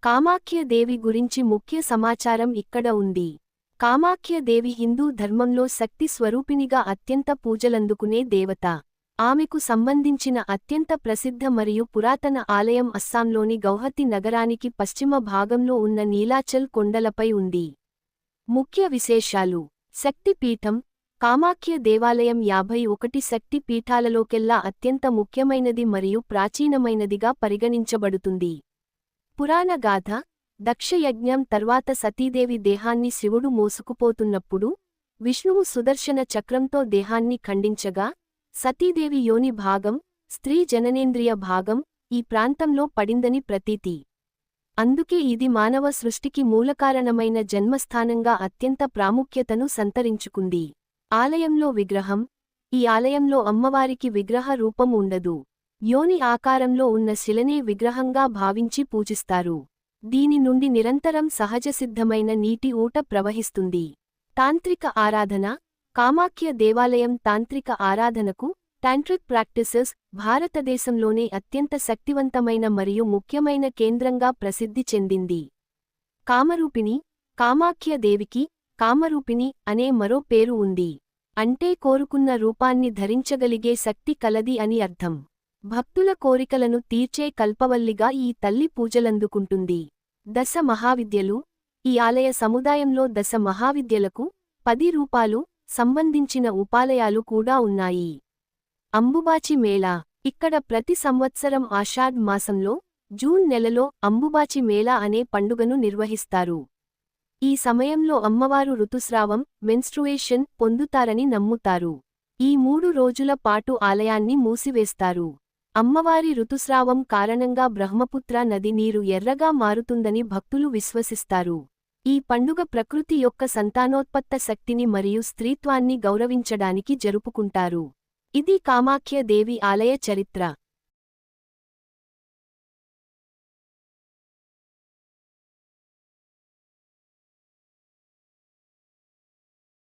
కామాఖ్య దేవి గురించి ముఖ్య సమాచారం ఇక్కడ ఉంది. కామాఖ్య దేవి హిందూ ధర్మంలో శక్తి స్వరూపిణిగా అత్యంత పూజలందుకునే దేవత. ఆమెకు సంబంధించిన అత్యంత ప్రసిద్ధ మరియు పురాతన ఆలయం అస్సాంలోని గౌహతి నగరానికి పశ్చిమ భాగంలో ఉన్న నీలాచల్ కొండలపై ఉంది. ముఖ్య విశేషాలు: శక్తి పీఠం. కామాఖ్య దేవాలయం 51 శక్తి పీఠాలలోకెల్లా అత్యంత ముఖ్యమైనది మరియు ప్రాచీనమైనదిగా పరిగణించబడుతుంది. పురాణ గాథ: దక్షయజ్ఞం తర్వాత సతీదేవి దేహాన్ని శివుడు మోసుకుపోతున్నప్పుడు విష్ణువు సుదర్శన చక్రంతో దేహాన్ని ఖండించగా సతీదేవి యోని భాగం, స్త్రీ జననేంద్రియ భాగం ఈ ప్రాంతంలో పడిందని ప్రతీతి. అందుకే ఇది మానవ సృష్టికి మూలకారణమైన జన్మస్థానంగా అత్యంత ప్రాముఖ్యతను సంతరించుకుంది. ఆలయంలో విగ్రహం. ఈ ఆలయంలో అమ్మవారికి విగ్రహ రూపం ఉండదు. యోని ఆకారంలో ఉన్న శిలనే విగ్రహంగా భావించి పూజిస్తారు. దీని నుండి నిరంతరం సహజసిద్ధమైన నీటి ఊట ప్రవహిస్తుంది. తాంత్రిక ఆరాధన. కామాఖ్య దేవాలయం తాంత్రిక ఆరాధనకు, టాంట్రిక్ ప్రాక్టీసెస్, భారతదేశంలోనే అత్యంత శక్తివంతమైన మరియు ముఖ్యమైన కేంద్రంగా ప్రసిద్ధి చెందింది. కామరూపిణి. కామాఖ్య దేవికి కామరూపిణి అనే మరో పేరు ఉంది. అంటే కోరుకున్న రూపాన్ని ధరించగలిగే శక్తి కలది అని అర్థం. భక్తుల కోరికలను తీర్చే కల్పవల్లిగా ఈ తల్లి పూజలందుకుంటుంది. దశ మహావిద్యలు. ఈ ఆలయ సముదాయంలో దశ మహావిద్యలకు 10 రూపాలు సంబంధించిన ఉపాలయాలు కూడా ఉన్నాయి. అంబుబాచి మేళా. ఇక్కడ ప్రతి సంవత్సరం ఆషాఢ్ మాసంలో జూన్ నెలలో అంబుబాచి మేళా అనే పండుగను నిర్వహిస్తారు. ఈ సమయంలో అమ్మవారు ఋతుస్రావం, మెన్స్ట్రుయేషన్ పొందుతారని నమ్ముతారు. ఈ 3 రోజుల పాటు ఆలయాన్ని మూసివేస్తారు. అమ్మవారి ఋతుస్రావం కారణంగా బ్రహ్మపుత్ర నది నీరు ఎర్రగా మారుతుందని భక్తులు విశ్వసిస్తారు. ఈ పండుగ ప్రకృతి యొక్క సంతానోత్పత్త శక్తిని మరియు స్త్రీత్వాన్ని గౌరవించడానికి జరుపుకుంటారు. ఇది కామాఖ్య దేవి ఆలయ చరిత్ర.